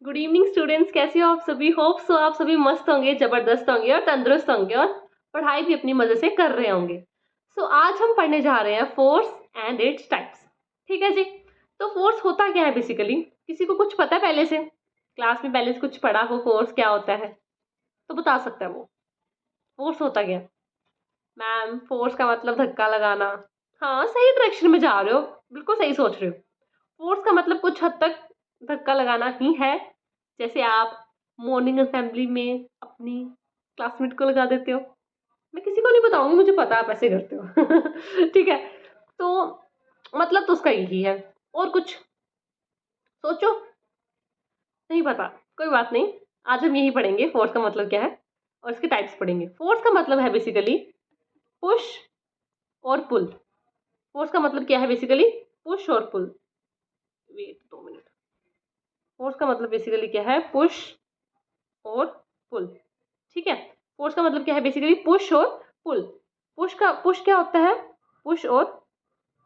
Good evening students, कैसे हो आप सभी। होप सो आप सभी मस्त होंगे, जबरदस्त होंगे और तंदुरुस्त होंगे और पढ़ाई भी अपनी मजे से कर रहे होंगे। सो आज हम पढ़ने जा रहे हैं फोर्स एंड इट्स टाइप्स। ठीक है जी। तो फोर्स होता क्या है बेसिकली, किसी को कुछ पता है पहले से, क्लास में पहले से कुछ पढ़ा हो फोर्स क्या होता है तो बता सकता है वो। फोर्स होता क्या है? मैम फोर्स का मतलब धक्का लगाना। हाँ, सही डायरेक्शन में जा रहे हो, बिल्कुल सही सोच रहे हो। फोर्स का मतलब कुछ हद तक धक्का लगाना ही है। जैसे आप मॉर्निंग असेंबली में अपनी क्लासमेट को लगा देते हो। मैं किसी को नहीं बताऊंगी, मुझे पता है आप ऐसे करते हो। ठीक है। तो मतलब तो उसका यही है। और कुछ सोचो। नहीं पता, कोई बात नहीं। आज हम यही पढ़ेंगे फोर्स का मतलब क्या है और इसके टाइप्स पढ़ेंगे। फोर्स का मतलब है बेसिकली पुश और पुल। फोर्स का मतलब क्या है बेसिकली पुश और पुल। Wait 2 minute. फोर्स का मतलब बेसिकली क्या है पुश और पुल। ठीक है। फोर्स का मतलब क्या है बेसिकली पुश और पुल। पुश क्या होता है? पुश और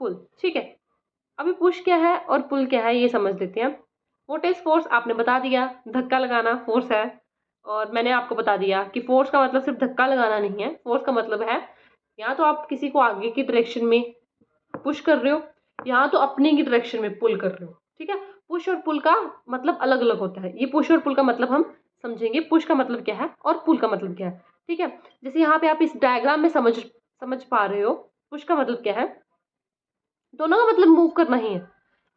पुल। ठीक है। अभी पुश क्या है और पुल क्या है ये समझ लेते हैं। व्हाट इज फोर्स आपने बता दिया, धक्का लगाना फोर्स है। और मैंने आपको बता दिया कि फोर्स का मतलब सिर्फ धक्का लगाना नहीं है। फोर्स का मतलब है या तो आप किसी को आगे की डायरेक्शन में पुश कर रहे हो या तो अपने की डायरेक्शन में पुल कर रहे हो। ठीक है। पुश और पुल का मतलब अलग अलग होता है। ये पुश और पुल का मतलब हम समझेंगे, पुश का मतलब क्या है और पुल का मतलब क्या है। ठीक है। जैसे यहाँ पे आप इस डायग्राम में समझ समझ पा रहे हो, पुश का मतलब क्या है, दोनों का मतलब मूव करना ही है।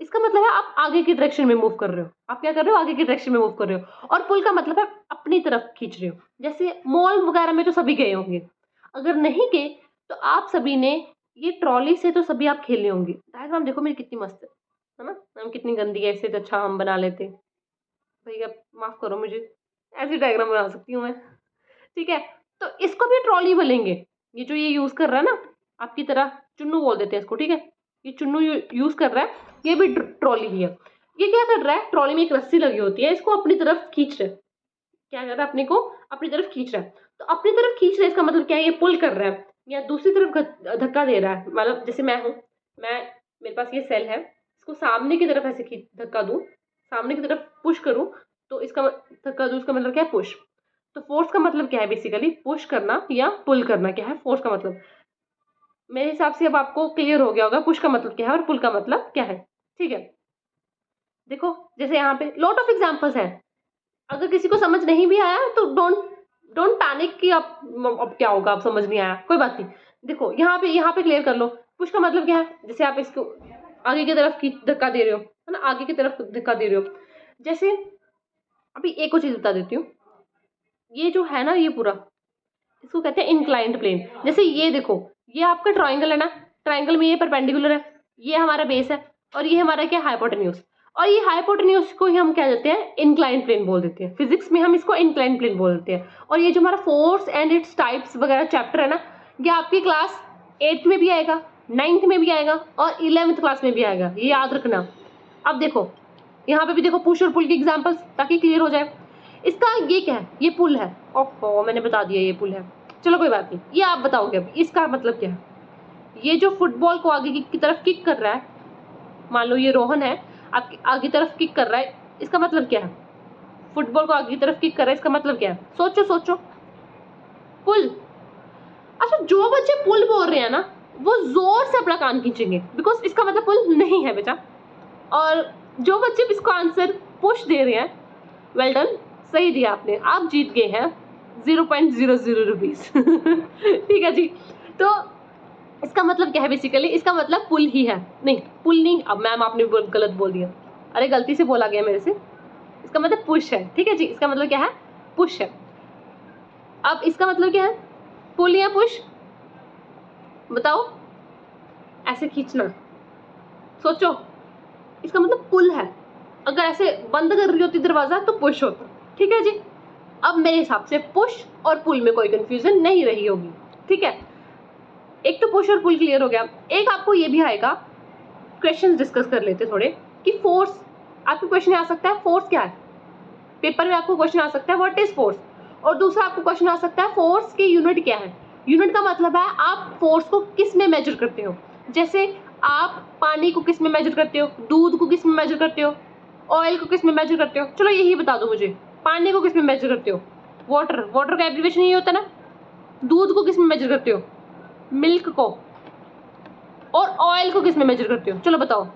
इसका मतलब है आप आगे की डायरेक्शन में मूव कर रहे हो। आप क्या कर रहे हो? आगे की डायरेक्शन में मूव कर रहे हो। और पुल का मतलब है अपनी तरफ खींच रहे हो। जैसे मॉल वगैरह में तो सभी गए होंगे, अगर नहीं गए तो आप सभी ने ये ट्रॉली से तो सभी आप खेले होंगे। डायग्राम देखो मेरी कितनी मस्त है ना। हम कितनी गंदी है, इससे तो अच्छा हम बना लेते। भैया माफ करो मुझे, ऐसी डायग्राम बना सकती हूँ मैं। ठीक है। तो इसको भी ट्रॉली बोलेंगे। ये जो ये यूज कर रहा है ना आपकी तरह, चुन्नू बोल देते हैं इसको। ठीक है। ये चुन्नू यूज कर रहा है, ये भी ट्रॉली ही है। ये क्या कर रहा है? ट्रॉली में एक रस्सी लगी होती है, इसको अपनी तरफ खींच रहा है। क्या कर रहा है? अपने को अपनी तरफ खींच रहा है। तो अपनी तरफ खींच रहा है इसका मतलब क्या है? ये पुल कर रहा है या दूसरी तरफ धक्का दे रहा है। मतलब जैसे मैं हूँ, मैं मेरे पास ये सेल है, इसको सामने की तरफ ऐसे धक्का दूं, सामने की तरफ पुश करूं तो इसका धक्का दूं, इसका मतलब क्या है? पुश। तो फोर्स का मतलब क्या है बेसिकली? पुश करना या पुल करना। क्या है फोर्स का मतलब? मेरे हिसाब से अब आपको क्लियर हो गया होगा पुश का मतलब क्या है और पुल का मतलब क्या है। ठीक है। देखो जैसे यहाँ पे लॉट ऑफ एग्जांपल्स हैं। अगर किसी को समझ नहीं भी आया तो डोंट डोंट पैनिक कि अब क्या होगा, अब समझ नहीं आया, कोई बात नहीं। देखो यहाँ पे क्लियर कर लो। पुश का मतलब क्या है? जैसे आप इसको आगे की तरफ की धक्का दे रहे हो, है ना, आगे की तरफ धक्का दे रहे हो। जैसे अभी एक और चीज बता देती हूँ। ये जो है ना, ये पूरा इसको कहते हैं इंक्लाइंड प्लेन। जैसे ये देखो, ये आपका ट्राइंगल है ना, ट्राइंगल में ये परपेंडिकुलर है, ये हमारा बेस है और ये हमारा क्या? हाइपोटेन्यूज। और ये हाइपोटेन्यूज को ही हम क्या देते हैं? इंक्लाइंड प्लेन बोल देते हैं। फिजिक्स में हम इसको इंक्लाइंड प्लेन बोल देते हैं। और ये जो हमारा फोर्स एंड इट्स टाइप्स वगैरह चैप्टर है ना, ये आपकी क्लास 8th में भी आएगा, 9th में भी आएगा और 11th क्लास में भी आएगा, ये याद रखना। अब देखो यहाँ पे भी देखो पुश और पुल की एग्जांपल्स, ताकि क्लियर हो जाए। इसका ये क्या है? ये पुल है। ओहो मैंने बता दिया ये पुल है। चलो कोई बात नहीं, ये आप बताओगे अब इसका मतलब क्या है। ये जो फुटबॉल को आगे की तरफ किक कर रहा है, मान लो ये रोहन है, आपकी आगे तरफ किक कर रहा है, इसका मतलब क्या है? फुटबॉल को आगे की तरफ किक कर रहा है, इसका मतलब क्या है? सोचो सोचो। पुल। अच्छा, जो बच्चे पुल बोल रहे हैं ना वो जोर से अपना कान खींचेंगे, बिकॉज इसका मतलब पुल नहीं है बेटा। और जो बच्चे इसको आंसर पुश दे रहे हैं, वेल डन, सही दिया आपने, आप जीत गए हैं 0.00 रुपीज। ठीक है जी। तो इसका मतलब क्या है बेसिकली? इसका मतलब पुल ही है। नहीं पुल नहीं, अब मैम आपने गलत बोल दिया, अरे गलती से बोला गया मेरे से। इसका मतलब पुश है। ठीक है जी, इसका मतलब क्या है? पुश है। अब इसका मतलब क्या है? पुल या पुश? बताओ। ऐसे खींचना, सोचो। इसका मतलब पुल है। अगर ऐसे बंद कर रही होती दरवाजा तो पुश होता। ठीक है जी। अब मेरे हिसाब से पुश और पुल में कोई कंफ्यूजन नहीं रही होगी। ठीक है। एक तो पुश और पुल क्लियर हो गया। एक आपको ये भी आएगा, क्वेश्चंस डिस्कस कर लेते थोड़े, कि फोर्स, आपको क्वेश्चन आ सकता है फोर्स क्या है। पेपर में आपको क्वेश्चन आ सकता है व्हाट इज फोर्स। और दूसरा आपको क्वेश्चन आ सकता है फोर्स की यूनिट क्या है। यूनिट का मतलब है आप फोर्स को किस में मेजर करते हो। जैसे आप पानी को किस में मेजर करते हो, दूध को किस में मेजर करते हो, ऑयल को किस में मेजर करते हो? चलो यही बता दो मुझे। पानी को किस में मेजर करते हो? वाटर। वाटर का एब्रीविएशन यही होता है ना। दूध को किस में मेजर करते हो? मिल्क को। और ऑयल को किस में मेजर करते हो? चलो बताओ,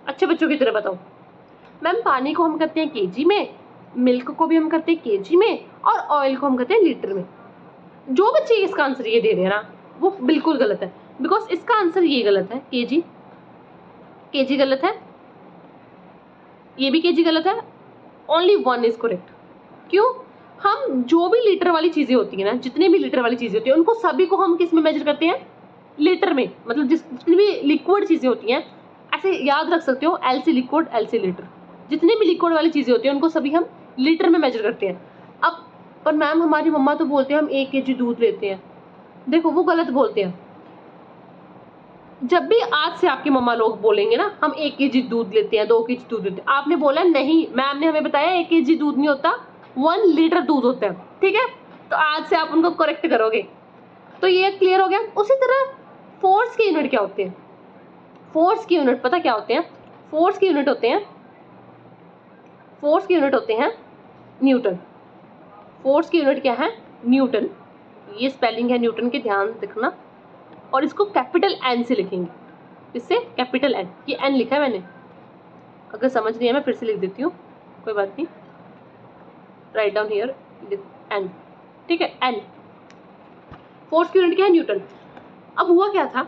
अच्छे बच्चों की तरह बताओ। मैम पानी को हम करते हैं केजी में, मिल्क को भी हम करते हैं केजी में, और ऑयल को हम करते हैं लीटर में। जो बच्चे इसका आंसर ये दे रहे हैं ना, वो बिल्कुल गलत है, बिकॉज इसका आंसर ये गलत है। केजी, केजी गलत है, ये भी केजी गलत है। Only one is correct. क्यों? हम जो भी लीटर वाली चीजें होती है ना, जितने भी लीटर वाली चीजें होती है, उनको सभी को हम किस में मेजर करते हैं? लीटर में। मतलब जितनी भी लिक्विड चीजें होती हैं, ऐसे याद रख सकते हो, L C liquid, L C litre. जितनी भी लिक्विड वाली चीजें होती हैं उनको सभी हम लीटर में मेजर करते हैं। अब पर मैम हमारी मम्मा तो बोलते हैं हम 1 केजी दूध लेते हैं। देखो वो गलत बोलते हैं। जब भी आज से आपकी मम्मा लोग बोलेंगे ना हम 1 केजी दूध लेते हैं, 2 केजी दूध लेते हैं, आपने बोला नहीं, मैम ने हमें बताया 1 केजी दूध नहीं होता, 1 लीटर दूध होता है। ठीक है, तो आज से आप उनको करेक्ट करोगे। तो ये क्लियर हो गया। उसी तरह फोर्स के यूनिट क्या होते हैं? फोर्स के यूनिट पता क्या होते हैं? फोर्स के यूनिट होते हैं, फोर्स के यूनिट होते हैं न्यूटन। फोर्स की यूनिट क्या है? न्यूटन। ये स्पेलिंग है न्यूटन के, ध्यान रखना। और इसको कैपिटल एन से लिखेंगे। इससे कैपिटल एन, ये एन लिखा है मैंने, अगर समझ नहीं है मैं फिर से लिख देती हूँ, कोई बात नहीं। Write down here N. ठीक है, एन। फोर्स की यूनिट क्या है? न्यूटन। अब हुआ क्या था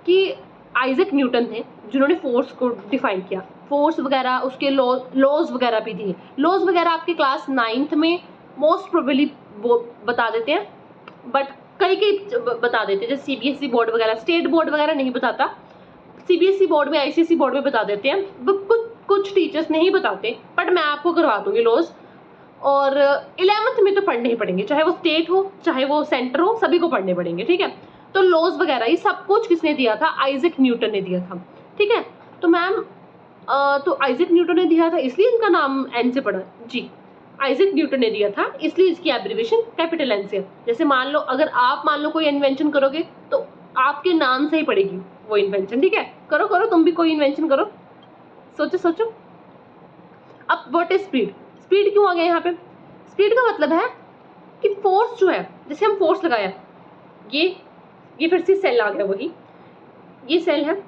कि आइजैक न्यूटन थे जिन्होंने फोर्स को डिफाइन किया। फोर्स वगैरह, उसके लॉज वगैरह भी दिए। लॉज वगैरह आपके क्लास 9th में मोस्ट प्रोबेबली बता देते हैं, बट कई बता देते हैं, जैसे सीबीएसई बोर्ड वगैरह, स्टेट बोर्ड वगैरह नहीं बताता। सीबीएसई बोर्ड में, आईसीएसई बोर्ड में बता देते हैं, कुछ टीचर्स नहीं बताते, बट मैं आपको करवा दूंगी लॉज। और 11th में तो पढ़ने ही पड़ेंगे, चाहे वो स्टेट हो चाहे वो सेंटर हो, सभी को पढ़ने पड़ेंगे। ठीक है, तो लॉज वगैरह ये सब कुछ किसने दिया था? आइजैक न्यूटन ने दिया था। ठीक है, तो मैम तो आइजैक न्यूटन ने दिया था इसलिए इनका नाम एन से पड़ा। जी, आइजैक न्यूटन ने दिया था इसलिए इसकी एब्रिविएशन कैपिटल एन से। जैसे मान लो, अगर आप मान लो कोई इन्वेंशन करोगे तो आपके नाम से ही पड़ेगी वो इन्वेंशन। ठीक है, करो करो, तुम भी कोई इन्वेंशन करो, सोचो सोचो। अब व्हाट इज स्पीड? स्पीड क्यों आ गया यहाँ पे? स्पीड का मतलब है कि फोर्स जो है, जैसे हम फोर्स लगाया, ये फिर से सेल आ गया, वही ये सेल है,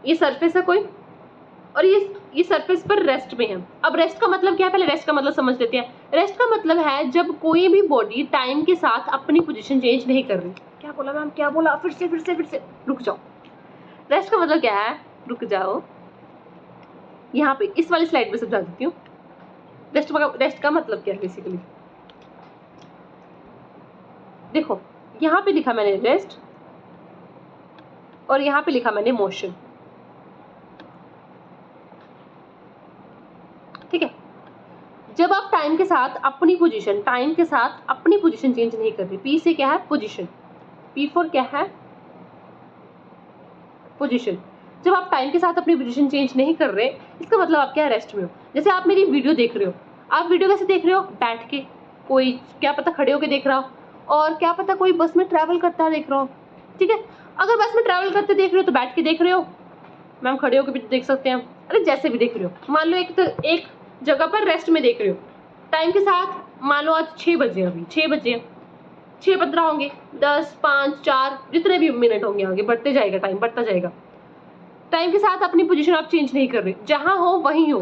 ये सरफेस है कोई, और ये सरफेस पर रेस्ट में है। अब रेस्ट का मतलब क्या है? पहले रेस्ट का मतलब समझ लेते हैं। रेस्ट का मतलब है जब कोई भी बॉडी टाइम के साथ अपनी पोजीशन चेंज नहीं कर रही। क्या बोला मैम? क्या बोला? फिर से रुक जाओ। रेस्ट का मतलब क्या है? रुक जाओ, यहाँ पे इस वाली स्लाइड पे समझा देती हूँ। रेस्ट का मतलब क्या है बेसिकली। देखो यहाँ पे लिखा मैंने रेस्ट, और यहाँ पे लिखा मैंने मोशन। ठीक है, जब आप टाइम के साथ अपनी पोजीशन चेंज नहीं कर रहे। पी से क्या है? पोजीशन। पी फॉर क्या है? पोजीशन। जब आप टाइम के साथ अपनी पोजीशन चेंज नहीं कर रहे, इसका मतलब आप क्या? रेस्ट में हो। जैसे आप मेरी वीडियो देख रहे हो, आप वीडियो कैसे देख रहे हो? बैठ के, कोई क्या पता खड़े होके देख रहा हो, और क्या पता कोई बस में ट्रैवल करता देख रहा हो। ठीक है, अगर बस में ट्रैवल करते देख रहे हो तो बैठ के देख रहे हो, मैम खड़े होकर भी देख सकते हैं, अरे जैसे भी देख रहे हो। मान लो एक जगह पर रेस्ट में देख रहे हो टाइम के साथ। मान लो आज 6 बजे, अभी 6 बजे, 6:15 होंगे, 10, 5, 4, जितने भी मिनट होंगे आगे बढ़ते जाएगा, टाइम बढ़ता जाएगा। टाइम के साथ अपनी पोजीशन आप चेंज नहीं कर रहे, जहां हो वहीं हो।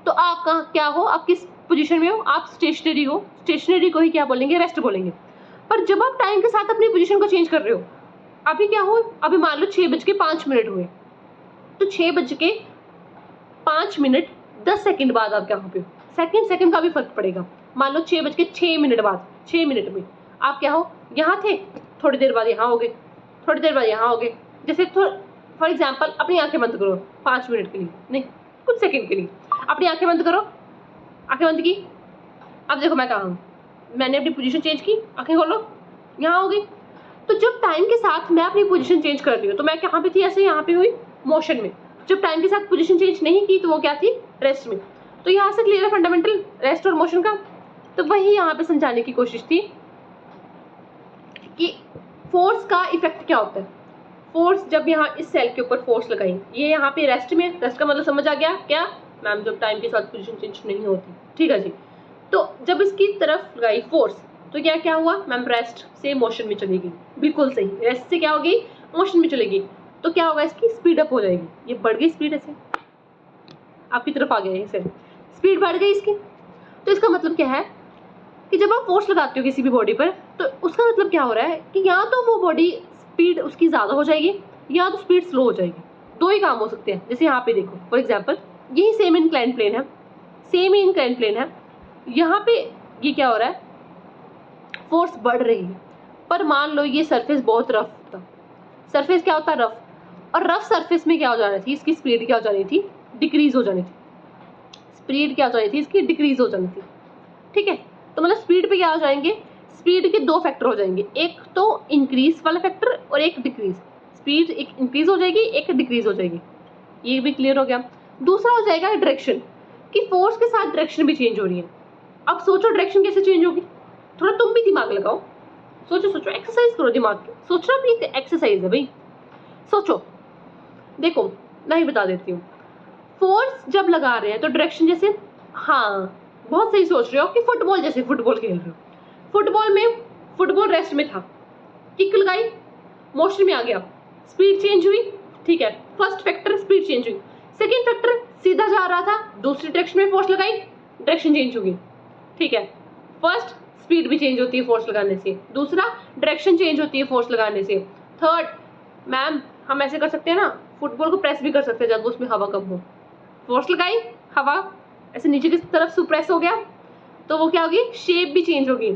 तो आप क्या हो? आप किस पोजीशन में हो? आप स्टेशनरी हो। स्टेशनरी को ही क्या बोलेंगे? रेस्ट बोलेंगे। पर जब आप टाइम के साथ अपनी पोजीशन को चेंज कर रहे हो, अभी क्या हो? अभी मान लो 6:05 हुए, तो 6:05 10 सेकंड बाद आप क्या हो पे? सेकंड का भी फर्क पड़ेगा। मान लो 6:06 बाद, 6 मिनट में आप क्या हो? यहाँ थे, थोड़ी देर बाद यहाँ हो गए, थोड़ी देर बाद यहाँ हो गए। जैसे फॉर एग्जाम्पल अपनी आंखें बंद करो 5 मिनट के लिए, नहीं कुछ सेकंड के लिए अपनी आंखें बंद करो। आंखें बंद की, अब देखो मैं कहाँ हूँ, मैंने अपनी पोजीशन चेंज की, आंखें खोलो, यहाँ हो गई। तो जब टाइम के साथ मैं अपनी पोजीशन चेंज कर रही हूँ तो मैं कहाँ पे थी? ऐसे यहाँ पे हुई, मोशन में। जब टाइम के साथ पोजीशन चेंज नहीं की तो वो क्या थी? रेस्ट में। तो यहाँ से क्लियर है फंडामेंटल रेस्ट और मोशन का। तो वही यहाँ पे समझाने की कोशिश थी कि फोर्स का इफेक्ट क्या होता है। फोर्स जब यहाँ इस सेल के ऊपर फोर्स लगाई, ये यहाँ पे रेस्ट में, रेस्ट का मतलब समझ आ गया क्या? मैम जब टाइम के साथ पोजीशन चेंज नहीं होती, ठीक है जी। तो जब इसकी तरफ लगाई फोर्स तो क्या क्या हुआ मैम, रेस्ट से मोशन में चलेगी, बिल्कुल सही, रेस्ट से क्या होगी, मोशन में चलेगी, तो क्या होगा, इसकी स्पीड अप हो जाएगी, ये बढ़ गई स्पीड, ऐसे आपकी तरफ आ गया, ऐसे स्पीड बढ़ गई इसकी। तो इसका मतलब क्या है कि जब आप फोर्स लगाते हो किसी भी बॉडी पर तो उसका मतलब क्या हो रहा है कि या तो वो बॉडी स्पीड उसकी ज़्यादा हो जाएगी या तो स्पीड स्लो हो जाएगी, दो ही काम हो सकते हैं। जैसे यहाँ पे देखो फॉर एग्जांपल, यही सेम इंक्लाइन प्लेन है, सेम ही इंक्लाइन प्लेन है, यहाँ पे ये क्या हो रहा है, फोर्स बढ़ रही है, पर मान लो ये सरफेस बहुत रफ था, सरफेस क्या होता है, रफ, और रफ सरफेस में क्या हो जानी थी, इसकी स्पीड क्या हो जानी थी, डिक्रीज हो जानी थी, स्पीड क्या हो जानी थी, इसकी डिक्रीज हो जानी थी, ठीक है। तो मतलब स्पीड पे क्या हो जाएंगे, स्पीड के दो फैक्टर हो जाएंगे, एक तो इंक्रीज वाला फैक्टर और एक डिक्रीज, स्पीड एक इंक्रीज हो जाएगी एक डिक्रीज हो जाएगी, ये भी क्लियर हो गया। दूसरा हो जाएगा डायरेक्शन, कि फोर्स के साथ डायरेक्शन भी चेंज हो रही है। अब सोचो डायरेक्शन कैसे चेंज होगी, थोड़ा तुम भी दिमाग लगाओ, सोचो सोचो, एक्सरसाइज करो दिमाग की, सोचना भी एक एक्सरसाइज है भाई, सोचो। देखो मैं ही बता देती हूँ, फोर्स जब लगा रहे हैं तो डायरेक्शन जैसे, हाँ बहुत सही सोच रहे हो कि फुटबॉल जैसे फुटबॉल खेल रहे हो, फुटबॉल में फुटबॉल रेस्ट में था, किक लगाई, मोशन में आ गया, स्पीड चेंज हुई, ठीक है, फर्स्ट फैक्टर स्पीड चेंज हुई, सेकंड फैक्टर सीधा जा रहा था, दूसरी डायरेक्शन में फोर्स लगाई, डायरेक्शन चेंज होगी, ठीक है। फर्स्ट स्पीड भी चेंज होती है फोर्स लगाने से, दूसरा डायरेक्शन चेंज होती है फोर्स लगाने से, थर्ड मैम हम ऐसे कर सकते हैं ना, फुटबॉल को प्रेस भी कर सकते हैं जब उसमें हवा कम हो, फोर्स लगाई, हवा ऐसे नीचे की तरफ से प्रेस हो गया, तो वो क्या होगी, शेप भी चेंज होगी,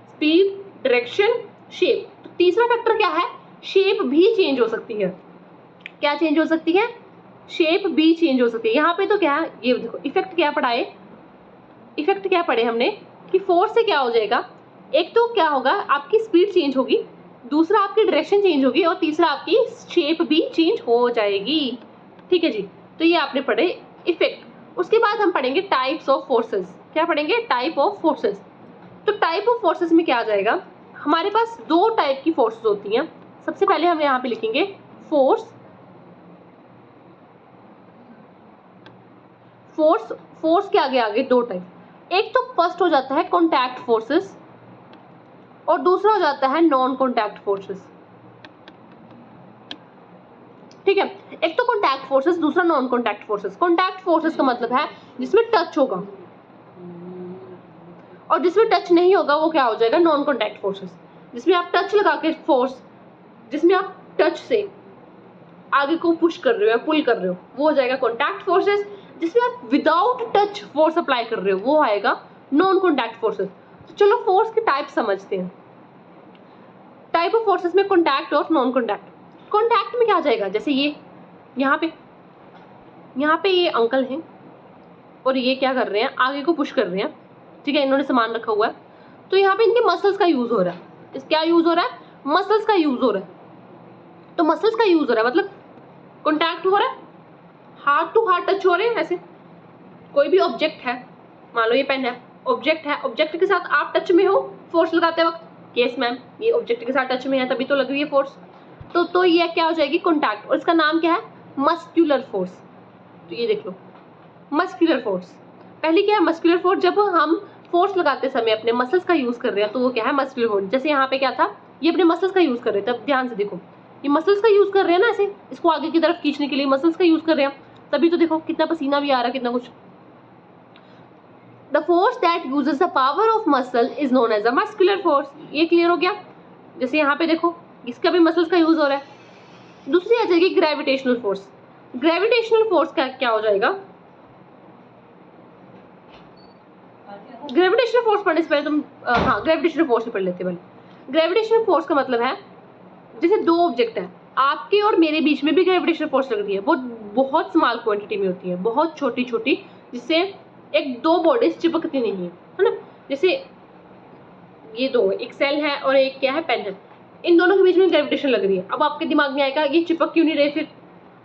स्पीड, डायरेक्शन, शेप। तो तीसरा फैक्टर क्या है, शेप भी चेंज हो सकती है, क्या चेंज हो सकती है, शेप भी चेंज हो सकती है। यहाँ पे तो क्या है, ये देखो इफेक्ट क्या पढ़ाए, इफेक्ट क्या पढ़े हमने कि फोर्स से क्या हो जाएगा, एक तो क्या होगा आपकी स्पीड चेंज होगी, दूसरा आपकी डायरेक्शन चेंज होगी, और तीसरा आपकी शेप भी चेंज हो जाएगी, ठीक है जी। तो ये आपने पढ़े इफेक्ट। उसके बाद हम पढ़ेंगे टाइप्स ऑफ फोर्सेस, क्या पढ़ेंगे, टाइप ऑफ फोर्सेस। तो टाइप ऑफ फोर्सेस में क्या आ जाएगा, हमारे पास दो टाइप की फोर्सेस होती हैं। सबसे पहले हम यहाँ पे लिखेंगे फोर्स, फोर्स, फोर्स के आगे आगे दो टाइप, एक तो फर्स्ट हो जाता है कॉन्टैक्ट फोर्सेस और दूसरा हो जाता है नॉन कॉन्टैक्ट फोर्सेस, ठीक है। एक तो कॉन्टैक्ट फोर्सेस, दूसरा non contact forces. Contact forces का मतलब है जिसमें टच होगा, और जिसमें टच नहीं होगा वो क्या हो जाएगा, नॉन कॉन्टैक्ट फोर्सेस। जिसमें आप टच लगा के फोर्स, जिसमें आप टच से आगे को पुश कर रहे हो या पुल कर रहे हो, वो हो जाएगा कॉन्टैक्ट फोर्सेस। जिसमें आप विदाउट टच फोर्स अप्लाई कर रहे हो वो आएगा नॉन कॉन्टैक्ट फोर्सेस। तो चलो फोर्स के टाइप समझते हैं। टाइप ऑफ फोर्सेस में कॉन्टैक्ट और नॉन कॉन्टैक्ट। कॉन्टैक्ट में क्या आ जाएगा, जैसे ये यहाँ पे ये अंकल हैं और ये क्या कर रहे हैं, आगे को पुश कर रहे हैं, ठीक है, इन्होंने सामान रखा हुआ है, तो यहाँ पे इनके मसल्स का यूज हो रहा है। इस क्या यूज हो रहा है, मसल्स का यूज हो रहा है। तो मसल्स का यूज हो रहा है मतलब कॉन्टैक्ट हो रहा है, हार्ट टू हार्ट टच हो रहे हैं। ऐसे कोई भी ऑब्जेक्ट है, मान लो ये पेन है, ऑब्जेक्ट है, ऑब्जेक्ट के साथ आप टच में हो फोर्स लगाते वक्त, यस मैम ये ऑब्जेक्ट के साथ टच में है तभी तो लग रही है फोर्स, तो ये क्या हो जाएगी, कॉन्टैक्ट। और इसका नाम क्या है, मस्क्यूलर फोर्स। तो ये देख लो मस्क्यूलर फोर्स। पहली क्या है, मस्क्यूलर फोर्स, जब हम फोर्स लगाते समय अपने मसल्स का यूज कर रहे हैं तो वो क्या है, मस्क्यूलर फोर्स। जैसे यहाँ पे क्या था, ये अपने मसल्स का यूज कर रहे थे, तब ध्यान से देखो ये मसल्स का यूज कर रहे हैं ना, ऐसे इसको आगे की तरफ खींचने के लिए मसल्स का यूज कर रहे हैं, तभी तो देखो कितना पसीना भी आ रहा है, कितना कुछ। The force that uses the power of muscle is known as a muscular force. ये क्लियर हो गया। जैसे यहाँ पे देखो इसका भी मसल्स का यूज हो रहा है। दूसरी आ जाएगी ग्रेविटेशनल फोर्स। ग्रेविटेशनल फोर्स का क्या हो जाएगा, ग्रेविटेशनल फोर्स पढ़ने से पहले तुम हाँ ग्रेविटेशनल फोर्स ही पढ़ लेते पहले। ग्रेविटेशनल फोर्स का मतलब है जैसे दो ऑब्जेक्ट है, आपके और मेरे बीच में भी ग्रेविटेशनल फोर्स लग रही है, वो बहुत स्मॉल क्वांटिटी में होती है, बहुत छोटी छोटी, जिससे एक दो बॉडीज चिपकती नहीं है ना। जैसे ये दो, एक सेल है और एक क्या है, पेन है, इन दोनों के बीच में ग्रेविटेशन लग रही है। अब आपके दिमाग में आएगा ये चिपक क्यों नहीं रहे, फिर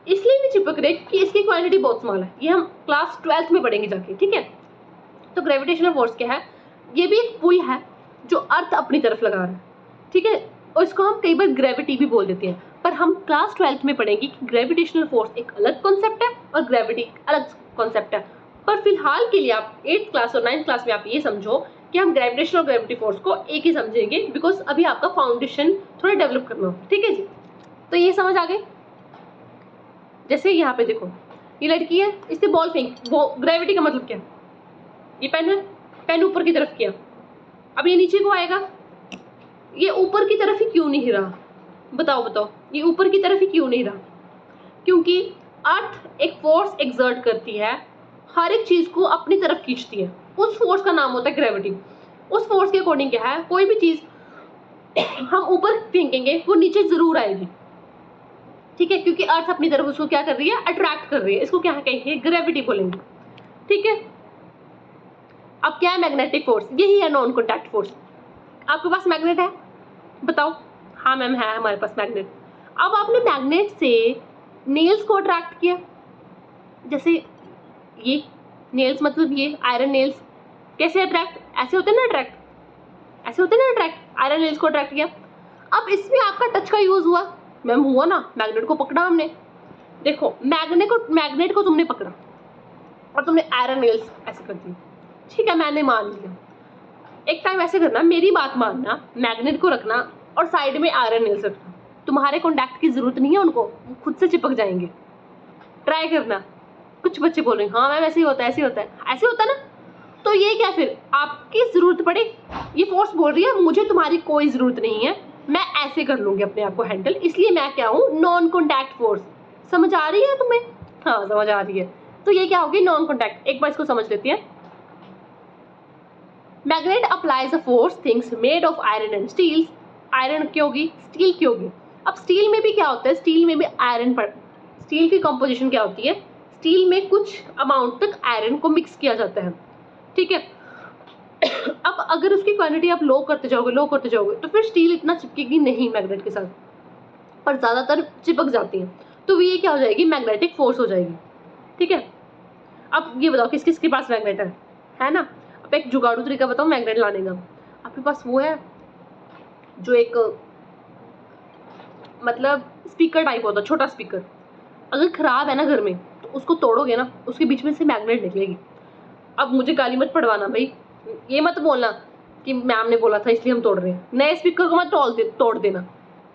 इसलिए नहीं चिपक रहे कि इसकी क्वांटिटी बहुत स्मॉल है। ये हम क्लास 12th में पढ़ेंगे जाके, ठीक है। तो ग्रेविटेशनल फोर्स क्या है, ये भी एक पुल है जो अर्थ अपनी तरफ लगा रहा है, ठीक है, और इसको हम कई बार ग्रेविटी भी बोल देते हैं। पर हम क्लास 12th में पढ़ेंगे कि ग्रेविटेशनल फोर्स एक अलग कॉन्सेप्ट है और ग्रेविटी एक अलग कॉन्सेप्ट है। पर फिलहाल के लिए आप 8th क्लास और 9th क्लास में आप ये समझो कि हम ग्रेविटेशन और ग्रेविटी फोर्स को एक ही समझेंगे, बिकॉज अभी आपका फाउंडेशन थोड़ा डेवलप करना हो। ठीक है जी, तो ये समझ आ गई। जैसे यहाँ पे देखो, ये लड़की है, इसने बॉल फेंक, वो ग्रेविटी का मतलब क्या, ये पेन है, पेन ऊपर की तरफ किया, अब ये नीचे को आएगा, ये ऊपर की तरफ ही क्यों नहीं रहा, बताओ बताओ, ये ऊपर की तरफ ही क्यों नहीं रहा? क्योंकि अर्थ एक फोर्स एक्सर्ट करती है, हर एक चीज को अपनी तरफ खींचती है, उस फोर्स का नाम होता है ग्रेविटी। उस फोर्स के अकॉर्डिंग क्या है, कोई भी चीज हम ऊपर फेंकेंगे वो नीचे जरूर आएगी। ठीक है, क्योंकि अर्थ अपनी तरफ उसको क्या कर रही है, अट्रैक्ट कर रही है, इसको क्या कहेंगे, ग्रेविटी बोलेंगे। ठीक है, अब क्या है मैग्नेटिक फोर्स, यही है नॉन कॉन्टैक्ट फोर्स। आपके पास मैग्नेट है, बताओ, हाँ मैम है हमारे पास मैग्नेट। अब आपने मैग्नेट से नेल्स को अट्रैक्ट किया, जैसे ये नेल्स, मतलब ये आयरन नेल्स कैसे अट्रैक्ट, ऐसे होते हैं ना अट्रैक्ट, ऐसे होते हैं ना अट्रैक्ट, आयरन नेल्स को अट्रैक्ट किया। अब इसमें आपका टच का यूज हुआ, मैम हुआ ना, मैग्नेट को पकड़ा हमने। देखो मैग्नेट को तुमने पकड़ा और तुमने आयरन नेल्स ऐसे कर दी, ठीक है मैंने मान लिया। एक टाइम ऐसे करना, मेरी बात मानना, मैग्नेट को रखना और साइड में आयरन नेल्स रखना, तुम्हारे कॉन्टैक्ट की जरूरत नहीं है उनको, वो खुद से चिपक जाएंगे। ट्राई करना। कुछ बच्चे बोल रहे हैं हाँ मैम ऐसे ही होता है, ऐसे होता है, ऐसे होता है ना, तो ये क्या फिर आपकी जरूरत पड़े, ये फोर्स बोल रही है मुझे तुम्हारी कोई जरूरत नहीं है, मैं ऐसे कर लूंगी अपने आप को हैंडल, इसलिए मैं क्या हूँ, नॉन कॉन्टैक्ट फोर्स। समझ आ रही है तुम्हें? हाँ समझ आ रही है। तो ये क्या होगी, नॉन कॉन्टैक्ट। एक बार इसको समझ लेते हैं। Magnet applies a force things made of iron and steel. Iron की होगी, स्टील की होगी। अब स्टील में भी क्या होता है, स्टील में भी आयरन पर, स्टील की कंपोजिशन क्या होती है, स्टील में कुछ अमाउंट तक आयरन को मिक्स किया जाता है। ठीक है, अब अगर उसकी क्वांटिटी आप लो करते जाओगे तो फिर स्टील इतना चिपकेगी नहीं मैग्नेट के साथ, पर ज्यादातर चिपक जाती है, तो ये क्या हो जाएगी, मैग्नेटिक फोर्स हो जाएगी। ठीक है, अब ये बताओ किस किस के पास मैग्नेट है ना। अब एक जुगाड़ू तरीका बताओ मैग्नेट लाने का। आपके पास वो है जो एक मतलब स्पीकर टाइप होता है, छोटा स्पीकर, अगर खराब है ना घर में तो उसको तोड़ोगे ना, उसके बीच में से मैग्नेट निकलेगी। अब मुझे गाली मत पड़वाना भाई, ये मत बोलना कि मैम ने बोला था इसलिए हम तोड़ रहे हैं, नए स्पीकर को मत तोड़ देना,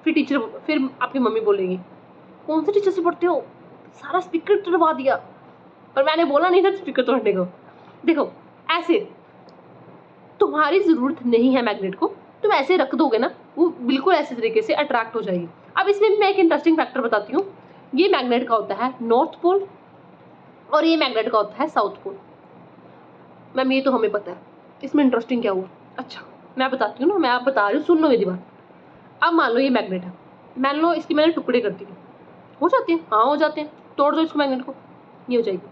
फिर आपकी मम्मी बोलेगी कौन से टीचर से पढ़ते हो, सारा स्पीकर तोड़वा दिया, पर मैंने बोला नहीं था स्पीकर तोड़ने को। देखो ऐसे तुम्हारी जरूरत नहीं है मैग्नेट को, तुम ऐसे रख दोगे ना, वो बिल्कुल ऐसे तरीके से अट्रैक्ट हो जाएगी। अब इसमें भी मैं एक इंटरेस्टिंग फैक्टर बताती हूँ, ये मैग्नेट का होता है नॉर्थ पोल और ये मैग्नेट का होता है साउथ पोल। मैम ये तो हमें पता है, इसमें इंटरेस्टिंग क्या हुआ, अच्छा मैं बताती हूँ ना, मैं आप बता रही हूँ, सुन लो मेरी बात। अब मान लो ये मैग्नेट है, मान लो इसकी मैंने टुकड़े कर दिए, हो जाते हैं, हाँ हो जाते हैं, तोड़ दो इसको मैग्नेट को, ये हो जाएगी।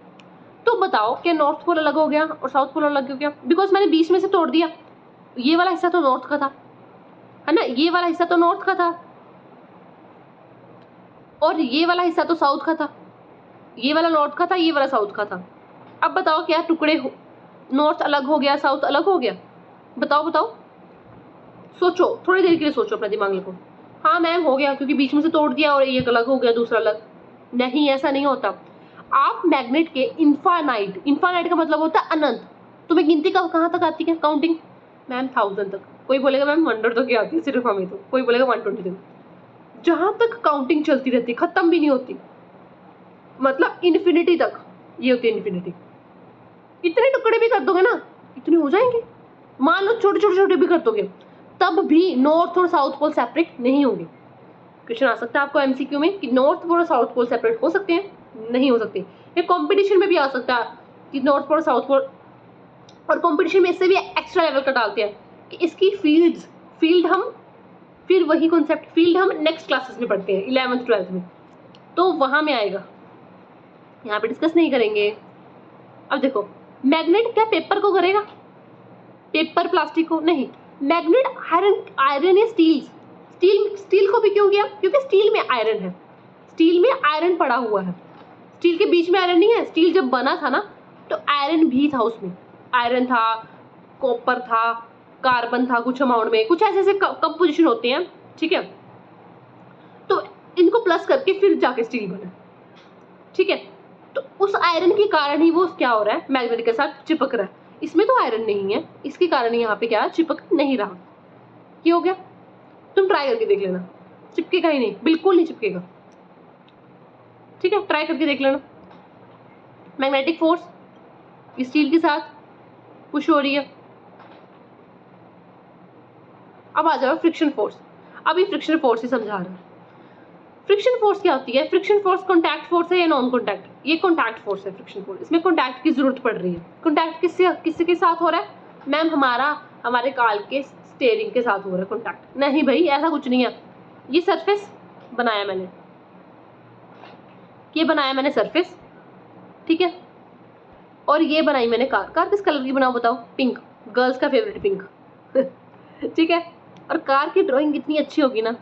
तो बताओ क्या नॉर्थ पोल अलग हो गया और साउथ पोल अलग हो गया, बिकॉज मैंने बीच में से तोड़ दिया, ये वाला हिस्सा तो नॉर्थ का था, है ना, ये वाला हिस्सा तो नॉर्थ का था और ये वाला हिस्सा तो साउथ का था, ये वाला नॉर्थ का था, ये वाला साउथ का था। अब बताओ क्या टुकड़े, नॉर्थ अलग हो गया, साउथ अलग हो गया, बताओ बताओ, सोचो थोड़ी देर के लिए, सोचो अपना दिमाग लगाओ। हाँ मैम हो गया, क्योंकि बीच में से तोड़ दिया और एक अलग हो गया, दूसरा अलग नहीं, ऐसा नहीं होता। आप मैग्नेट के इनफाइनाइट का मतलब होता है अनंत। तुम्हें गिनती कहाँ तक आती है, काउंटिंग, मैम 1000 तक, कोई बोलेगा मैम 100 तक आती है सिर्फ हमें, तो कोई बोलेगा 120 तक, जहां तक काउंटिंग चलती रहती, खत्म भी नहीं होती, मतलब इन्फिनिटी तक, ये होती है इन्फिनिटी। इतने टुकड़े भी कर दोगे ना, इतने हो जाएंगे, मान लो छोटे छोटे भी कर दोगे, तब भी नॉर्थ और साउथ पोल सेपरेट नहीं होंगे। क्वेश्चन आ सकता है आपको एमसीक्यू में कि नॉर्थ पोल और साउथ पोल सेपरेट हो सकते हैं, नहीं हो सकते। ये कंपटीशन में भी आ सकता है कि नॉर्थ पोल और साउथ पोल, और कंपटीशन में इससे भी एक्स्ट्रा लेवल का डालते हैं कि इसकी फील्ड हम, फिर वही कॉन्सेप्ट फील्ड हम नेक्स्ट क्लासेस में पढ़ते हैं 11th 12th में, तो वहां में आएगा, यहाँ पे डिस्कस नहीं करेंगे। अब देखो मैग्नेट क्या पेपर को करेगा, पेपर प्लास्टिक को नहीं, मैग्नेट आयरन या स्टील को भी क्यों किया, क्योंकि स्टील में आयरन है, स्टील में आयरन पड़ा हुआ है, स्टील के बीच में आयरन नहीं है। स्टील जब बना था ना तो आयरन भी था उसमें, आयरन था, कॉपर था, कार्बन था कुछ अमाउंट में, कुछ ऐसे कंपोजिशन होते हैं। ठीक है, तो इनको प्लस करके फिर जाके स्टील बना, ठीक है। तो उस आयरन के कारण ही वो क्या हो रहा है, मैग्नेट के साथ चिपक रहा है। इसमें तो आयरन नहीं है, इसके कारण यहाँ पे क्या चिपक नहीं रहा। ये हो गया। तुम ट्राई करके देख लेना, चिपकेगा ही नहीं, बिल्कुल नहीं चिपकेगा, ठीक है। ट्राई करके देख लेना। मैग्नेटिक फोर्स स्टील के साथ पुश हो रही है। अब आ जाओ फ्रिक्शन फोर्स। अब ये फ्रिक्शन फोर्स ही समझा रहा है। फ्रिक्शन फोर्स क्या होती है? फ्रिक्शन फोर्स कॉन्टैक्ट फोर्स है या नॉन कॉन्टैक्ट? ये कॉन्टैक्ट फोर्स है फ्रिक्शन फोर्स। इसमें कॉन्टैक्ट की जरूरत पड़ रही है। कॉन्टैक्ट किसके साथ हो रहा है मैम? हमारे कार के स्टीयरिंग के साथ हो रहा है कॉन्टैक्ट। नहीं भाई, ऐसा कुछ नहीं है। ये सरफेस बनाया मैंने, ये बनाया मैंने सरफेस, ठीक है। और ये बनाई मैंने कार। कार किस कलर की बनाओ बताओ? पिंक, गर्ल्स का फेवरेट पिंक ठीक है। और कार की ड्राइंग कितनी अच्छी होगी ना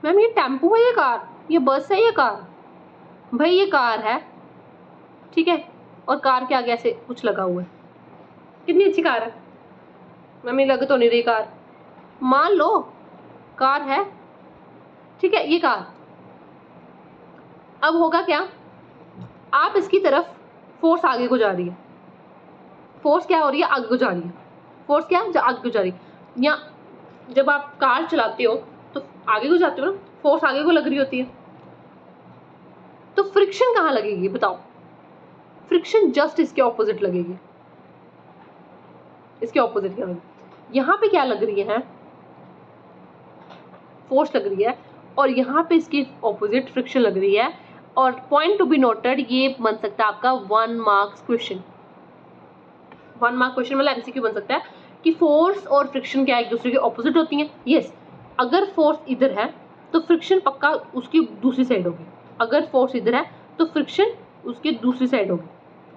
मैम। ये टेम्पो है, ये कार, ये बस है, ये कार? भाई ये कार है, ठीक है। और कार के आगे ऐसे कुछ लगा हुआ है। कितनी अच्छी कार है मैम। ये लग तो नहीं रही कार, मान लो कार है, ठीक है। ये कार अब होगा क्या? आप इसकी तरफ फोर्स आगे को जा रही है। फोर्स क्या हो रही है? आगे को जा रही है। फोर्स क्या है? आगे को जा रही है। या जब आप कार चलाते हो तो आगे को जाते हो ना, फोर्स आगे को लग रही होती है। तो फ्रिक्शन कहाँ लगेगी बताओ? फ्रिक्शन जस्ट इसके ऑपोजिट लगेगी। इसके ऑपोजिट क्या लगेगी? यहाँ पे क्या लग रही है? फोर्स लग रही है, और यहाँ पे इसकी ऑपोजिट फ्रिक्शन लग रही है। और पॉइंट टू बी नोटेड, ये बन सकता है आपका 1 मार्क्स क्वेश्चन। 1 मार्क क्वेश्चन मतलब एमसीक्यू बन सकता है कि फोर्स और फ्रिक्शन क्या एक दूसरे के ऑपोजिट होती हैं? यस। अगर फोर्स इधर है तो फ्रिक्शन पक्का उसकी दूसरी साइड होगी। अगर फोर्स इधर है तो फ्रिक्शन उसकी दूसरी साइड होगी,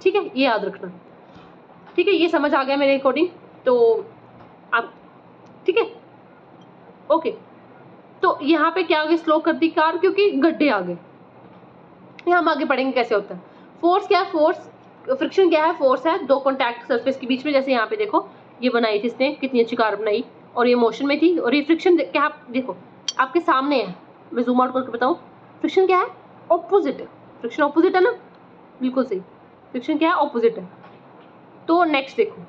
ठीक है। ये याद रखना, ठीक है। ये समझ आ गया मेरे अकॉर्डिंग तो आप, ठीक है, ओके। तो यहाँ पे क्या हो गया? स्लो कर दी कार क्योंकि गड्ढे आ गए। हम आगे पढ़ेंगे कैसे होता है। फोर्स क्या है? फोर्स, फ्रिक्शन क्या है? फोर्स है दो कॉन्टैक्ट सरफेस के बीच में। जैसे यहाँ पे देखो, ये बनाई थी इसने, कितनी अच्छी कार बनाई, और ये मोशन में थी। और ये फ्रिक्शन क्या आप देखो आपके सामने है, मैं जूम आउट करके बताऊँ। फ्रिक्शन क्या है? ऑपोजिट है। फ्रिक्शन ऑपोजिट है ना, बिल्कुल सही। फ्रिक्शन क्या है? ऑपोजिट है। तो नेक्स्ट देखो,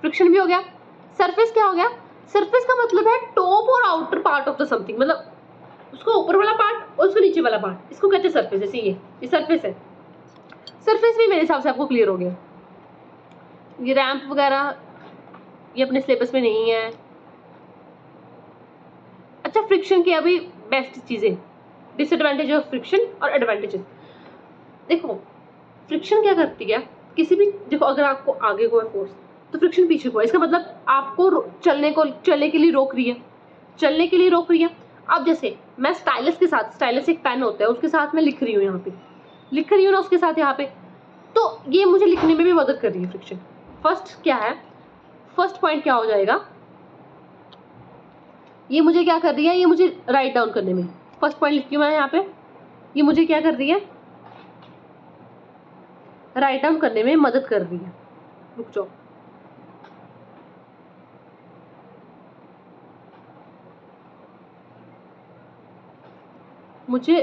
फ्रिक्शन भी हो गया। सरफेस क्या हो गया? सरफेस का मतलब है टॉप और outer part of the something, मतलब उसको ऊपर वाला पार्ट और उसको नीचे वाला पार्ट, इसको कहते हैं सरफेस। जैसे ये सरफेस है। सरफेस भी मेरे हिसाब से आपको क्लियर हो गया। ये रैंप वगैरह ये अपने सिलेबस में नहीं है। अच्छा, फ्रिक्शन की अभी बेस्ट चीजें, डिसएडवांटेज ऑफ फ्रिक्शन और एडवांटेजेस। देखो फ्रिक्शन क्या करती है, किसी भी, देखो अगर आपको आगे को है फोर्स तो फ्रिक्शन पीछे को है। इसका मतलब आपको चलने के लिए रोक रही है, चलने के लिए रोक रही है। अब जैसे मैं स्टाइलस के साथ, स्टाइलस एक पेन होता है, उसके साथ मैं लिख रही हूँ, यहाँ पे लिख रही हूँ ना उसके साथ यहाँ पे, तो ये मुझे लिखने में भी मदद कर रही है फ्रिक्शन। फर्स्ट क्या है, फर्स्ट पॉइंट क्या हो जाएगा, ये मुझे क्या कर रही है, ये मुझे राइट डाउन करने में, फर्स्ट पॉइंट लिखी हूँ मैं यहाँ पे, ये मुझे क्या कर रही है, राइट डाउन करने में मदद कर रही है। रुक जाओ, मुझे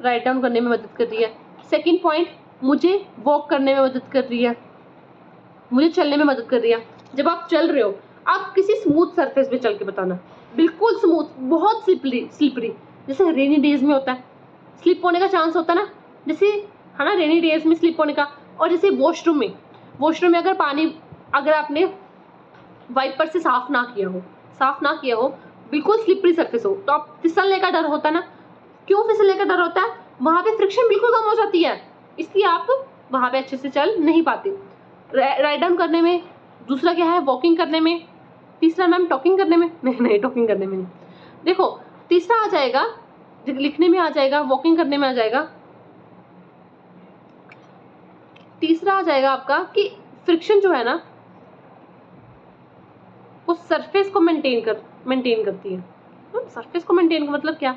राइट डाउन करने में मदद कर रही है। सेकंड पॉइंट, मुझे वॉक करने में मदद कर रही है, मुझे चलने में मदद कर रही है। जब आप चल रहे हो, आप किसी स्मूथ सरफेस पे चल के बताना, बिल्कुल स्मूथ, बहुत स्लिपरी जैसे रेनी डेज में होता है, स्लिप होने का चांस होता है ना, जैसे है ना, रेनी डेज में स्लिप होने का। और जैसे वॉशरूम में अगर पानी, अगर आपने वाइपर से साफ ना किया हो, बिल्कुल स्लिपरी सरफेस हो, तो आप फिसलने का डर होता है ना। क्यों फिसलने का डर होता है? वहां पे फ्रिक्शन बिल्कुल कम हो जाती है, इसलिए आप वहां पे अच्छे से चल नहीं पाते। राइट डाउन करने में, दूसरा क्या है, वॉकिंग करने में, तीसरा मैम टॉकिंग करने में, नहीं टॉकिंग करने में नहीं। देखो तीसरा आ जाएगा, लिखने में आ जाएगा, वॉकिंग करने में आ जाएगा। तीसरा आ जाएगा आपका कि फ्रिक्शन जो है ना, वो सरफेस को मेंटेन करती है। सरफेस को मेंटेन का मतलब क्या?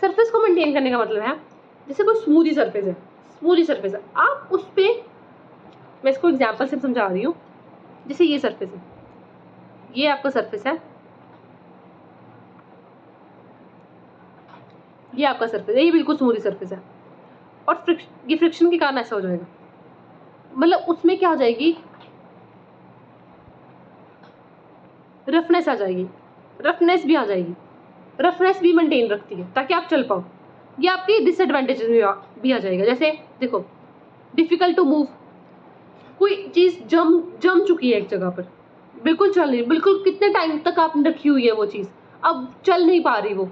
सरफेस को मेंटेन करने का मतलब है, जैसे कोई स्मूदी सरफेस है, आप उस पे, मैं इसको एग्जांपल से समझा रही हूँ। जैसे ये सरफेस है, ये आपका सरफेस है, ये आपका सरफेस है, ये बिल्कुल स्मूथ सरफेस है, और ये फ्रिक्शन के कारण ऐसा हो जाएगा, मतलब उसमें क्या हो जाएगी, रफनेस आ जाएगी, रफनेस भी आ जाएगी, रफनेस भी मेंटेन रखती है ताकि आप चल पाओ। ये आपकी डिसएडवांटेजेस भी आ जाएगा। जैसे देखो, डिफिकल्ट टू मूव, कोई चीज़ जम चुकी है एक जगह पर, बिल्कुल चल नहीं, बिल्कुल कितने टाइम तक आपने रखी हुई है वो चीज़, अब चल नहीं पा रही, वो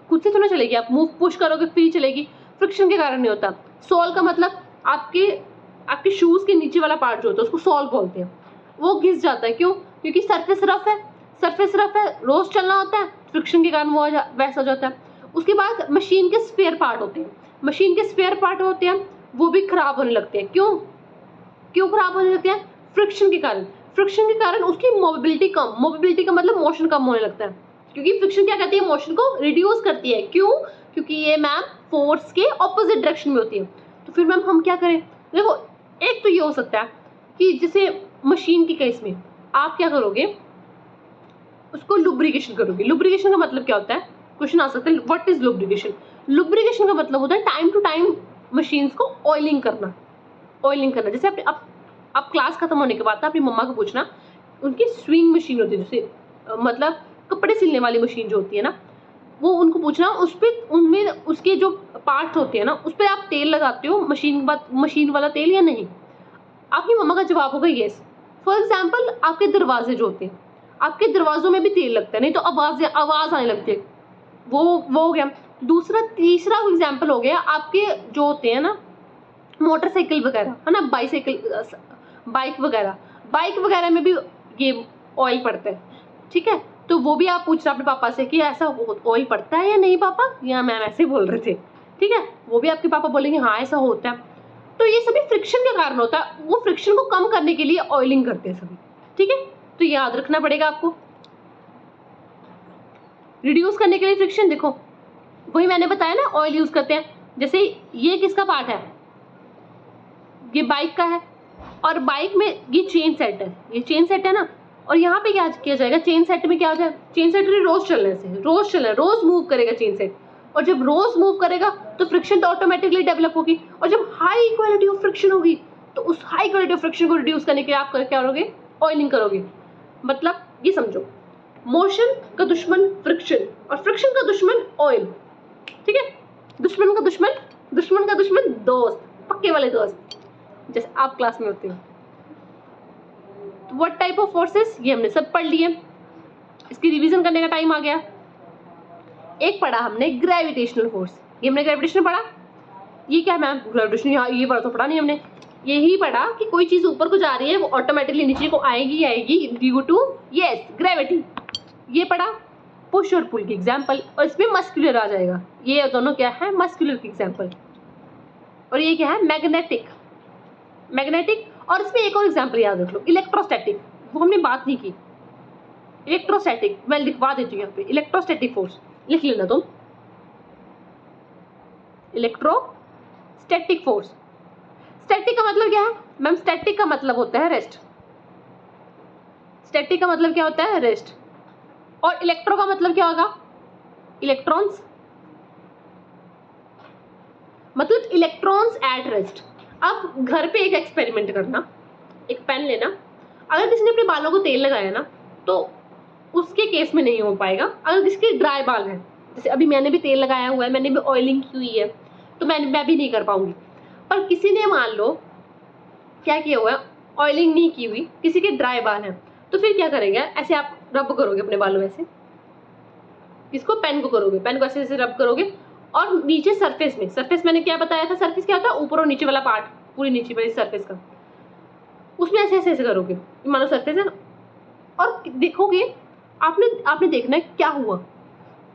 खुद से थोड़ा चलेगी, आप मूव पुश करोगे फिर चलेगी, फ्रिक्शन के कारण नहीं होता। सोल का मतलब आपके शूज़ के नीचे वाला पार्ट जो होता है उसको सोल बोलते हैं, वो घिस जाता है। क्यों? क्योंकि सरफेस रफ है, सरफेस रफ है, रोज चलना होता है, फ्रिक्शन के कारण वो वैसा हो जाता है। उसके बाद मशीन के स्पेयर पार्ट होते हैं, मशीन के स्पेयर पार्ट होते हैं वो भी खराब होने लगते हैं। क्यों क्यों खराब होने लगते हैं? फ्रिक्शन के कारण। फ्रिक्शन के कारण उसकी मोबिलिटी का मतलब मोशन कम होने लगता है, क्योंकि फ्रिक्शन क्या करती है, मोशन को रिड्यूस करती है। क्यों? क्योंकि ये मैम फोर्स के ऑपोजिट डायरेक्शन में होती है। तो फिर मैम हम क्या करें? देखो, एक तो ये हो सकता है कि जैसे मशीन के केस में आप क्या करोगे, उसको लुब्रिकेशन करोगे। लुब्रिकेशन का मतलब क्या होता है? क्वेश्चन आ सकता है, व्हाट इज लुब्रिकेशन? लुब्रिकेशन का मतलब होता है टाइम टू टाइम मशीन्स को ऑयलिंग करना। ऑयलिंग करना, जैसे आप क्लास खत्म होने के बाद अपनी मम्मा को पूछना, उनकी स्विंग मशीन होती है, जैसे मतलब कपड़े सिलने वाली मशीन जो होती है ना, वो उनको पूछना, उस पर उनमें उसके जो पार्ट होते हैं ना, उस पर आप तेल लगाते हो, मशीन वाला तेल या नहीं? आपकी मम्मा का जवाब होगा येस। फॉर एग्जाम्पल, आपके दरवाजे जो होते हैं, आपके दरवाजों में भी तेल लगता है, नहीं तो आवाज आने लगती है, वो हो गया। तीसरा एग्जाम्पल हो गया, आपके जो होते हैं ना मोटरसाइकिल वगैरह, है ना, बाइक वगैरह में भी ये ऑयल पड़ता है, ठीक है? तो वो भी आप पूछना अपने पापा से कि ऐसा ऑयल पड़ता है या नहीं पापा, या मैम ऐसे बोल रहे थे, ठीक है? वो भी आपके पापा बोलेंगे हाँ ऐसा होता है। तो ये सभी फ्रिक्शन के कारण होता है, वो फ्रिक्शन को कम करने के लिए ऑयलिंग करते हैं सभी, ठीक है? तो याद रखना पड़ेगा आपको। रिड्यूस करने के लिए फ्रिक्शन, देखो वही मैंने बताया ना, ऑयल यूज करते हैं। जैसे ये किसका पार्ट है? ये बाइक का है, और बाइक में ये चेन सेट है, ये चेन सेट है ना, और यहाँ पे क्या किया जाएगा, चेन सेट में क्या हो जाए, चेन सेट रोज चलना, रोज मूव करेगा चेन सेट, और जब रोज मूव करेगा तो फ्रिक्शन तो ऑटोमेटिकली डेवलप होगी, और जब हाई क्वालिटी ऑफ फ्रिक्शन होगी तो उस हाई क्वालिटी ऑफ फ्रिक्शन को रिड्यूस करने के लिए आप क्या करोगे? ऑयलिंग करोगे। मतलब ये समझो, मोशन का दुश्मन फ्रिक्शन, और फ्रिक्शन का दुश्मन ऑयल, ठीक है? दुश्मन का दुश्मन दोस्त, पक्के वाले दोस्त, जैसे आप क्लास में होते हो। तो व्हाट टाइप ऑफ फोर्सेस, ये हमने सब पढ़ लिए, इसकी रिवीजन करने का टाइम आ गया। एक पढ़ा हमने ग्रेविटेशनल फोर्स, ये हमने ग्रेविटेशन पढ़ा। ये क्या मैम ग्रेविटेशन, ये पढ़ा तो पढ़ा नहीं हमने, यही पढ़ा कि कोई चीज ऊपर को जा रही है वो ऑटोमेटिकली नीचे को आएगी ड्यू टू यस ग्रेविटी। ये पढ़ा पुश और पुल की एग्जाम्पल, और इसमें मस्कुलर आ जाएगा। ये दोनों क्या है? मस्कुलर की एग्जाम्पल। और ये क्या है? मैग्नेटिक। और इसमें एक और एग्जाम्पल याद रख लो, इलेक्ट्रोस्टैटिक, वो हमने बात नहीं की। इलेक्ट्रोस्टैटिक मैं लिखवा देती हूँ यहाँ पे, इलेक्ट्रोस्टैटिक फोर्स लिख लेना तुम, इलेक्ट्रोस्टैटिक फोर्स। स्टैटिक का मतलब क्या है मैम? स्टैटिक का मतलब होता है रेस्ट। स्टैटिक का मतलब क्या होता है? रेस्ट। और इलेक्ट्रो का मतलब क्या होगा? इलेक्ट्रॉन्स, मतलब इलेक्ट्रॉन्स एट रेस्ट। अब घर पे एक एक्सपेरिमेंट करना, एक पेन लेना, अगर किसी ने अपने बालों को तेल लगाया ना तो उसके केस में नहीं हो पाएगा। अगर किसी के ड्राई बाल है, जैसे अभी मैंने भी तेल लगाया हुआ है, मैंने भी ऑयलिंग की हुई है, तो मैं भी नहीं कर पाऊंगी। पर किसी ने मान लो क्या किया हुआ है, ऑयलिंग नहीं की हुई, किसी के ड्राई बाल हैं, तो फिर क्या करेंगे? ऐसे आप रब करोगे अपने बालों में, ऐसे इसको पेन को करोगे, पेन को ऐसे ऐसे रब करोगे, और नीचे सरफेस मैंने क्या बताया था, सरफेस क्या होता है? ऊपर और नीचे वाला पार्ट, पूरी नीचे वाली सरफेस का, उसमें ऐसे ऐसे ऐसे करोगे, मानो सरफेस है ना, और देखोगे आपने देखना है क्या हुआ।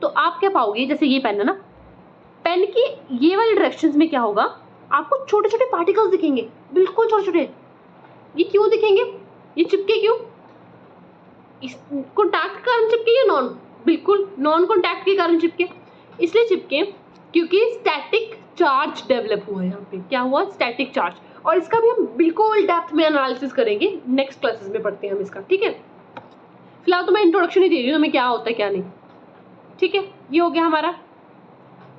तो आप क्या पाओगे, जैसे ये पेन है ना, पेन की ये वाले डायरेक्शंस में क्या होगा, आपको छोटे छोटे पार्टिकल्स दिखेंगे, बिल्कुल छोटे छोटे। ये क्यों दिखेंगे? ये चिपके क्यों? इस कॉन्टैक्ट के कारण चिपके या नॉन? बिल्कुल नॉन कॉन्टैक्ट के कारण चिपके। इसलिए चिपके क्योंकि स्टैटिक चार्ज डेवलप हुआ है यहाँ पे। क्या हुआ? Static charge. और इसका भी हम बिल्कुल डेप्थ में एनालिसिस करेंगे, नेक्स्ट क्लासेस में पढ़ते हैं हम इसका, ठीक है? फिलहाल तो मैं इंट्रोडक्शन ही दे रही हूँ हमें क्या होता है क्या नहीं, ठीक है? ये हो गया हमारा।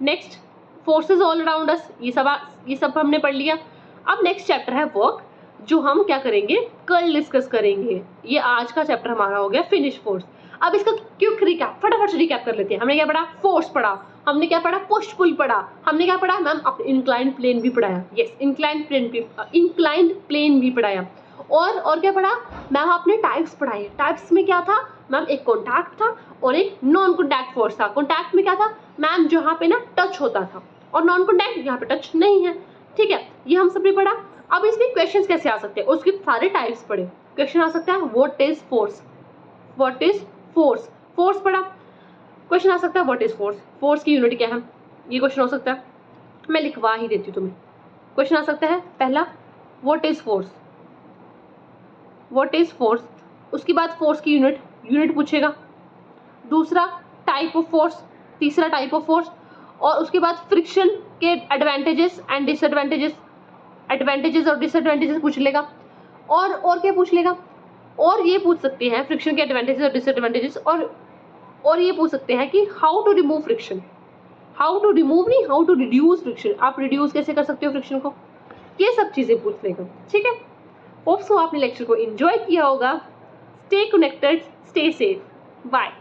Next forces all around us, ये सब हमने पढ़ लिया। अब नेक्स्ट चैप्टर है वर्क, जो हम क्या करेंगे, कल डिस्कस करेंगे। ये आज का चैप्टर हमारा हो गया फिनिश फोर्स। अब इसका क्विक रिकैप, फटाफट से रिकैप कर लेते हैं। हमने क्या पढ़ा, फोर्स पढ़ा, हमने क्या पढ़ा, पुश पुल पढ़ा, हमने क्या पढ़ा मैम, अपने इंक्लाइंड प्लेन भी पढ़ाया, यस इंक्लाइंड प्लेन भी पढ़ाया। और क्या पढ़ा मैम, आपने टाइप्स पढ़ाए। टाइप्स में क्या था मैम, एक कॉन्टैक्ट था और एक नॉन कॉन्टैक्ट फोर्स था। कॉन्टैक्ट में क्या था मैम, जहाँ पे ना टच होता था, और नॉन कॉन्टैक्ट यहाँ पे टच नहीं है। ठीक है, ये हम सब ने पढ़ा। अब इसमें क्वेश्चंस कैसे आ सकते हैं, उसके सारे टाइप्स पढ़े। क्वेश्चन आ सकता है what is force, what is force, force पढ़ा। क्वेश्चन आ सकता है व्हाट इज फोर्स, फोर्स की यूनिट क्या है, ये क्वेश्चन हो सकता है। मैं लिखवा ही देती हूँ तुम्हें। क्वेश्चन आ सकता है पहला what is force, what is force, उसके बाद फोर्स की यूनिट पूछेगा। दूसरा टाइप ऑफ फोर्स, तीसरा टाइप ऑफ फोर्स, और उसके बाद फ्रिक्शन के एडवांटेजेस एंड डिसएडवांटेजेस, एडवांटेजेस और डिसएडवांटेजेस पूछ लेगा। और क्या पूछ लेगा, और ये पूछ सकते हैं फ्रिक्शन के एडवांटेजेस और डिसएडवांटेजेस, और ये पूछ सकते हैं कि how to remove friction, how to remove नहीं, हाउ टू रिड्यूस फ्रिक्शन, आप रिड्यूस कैसे कर सकते हो फ्रिक्शन को, ये सब चीजें पूछ लेगा। ठीक है, होप सो आपने लेक्चर को एंजॉय किया होगा। Stay connected, stay safe, bye.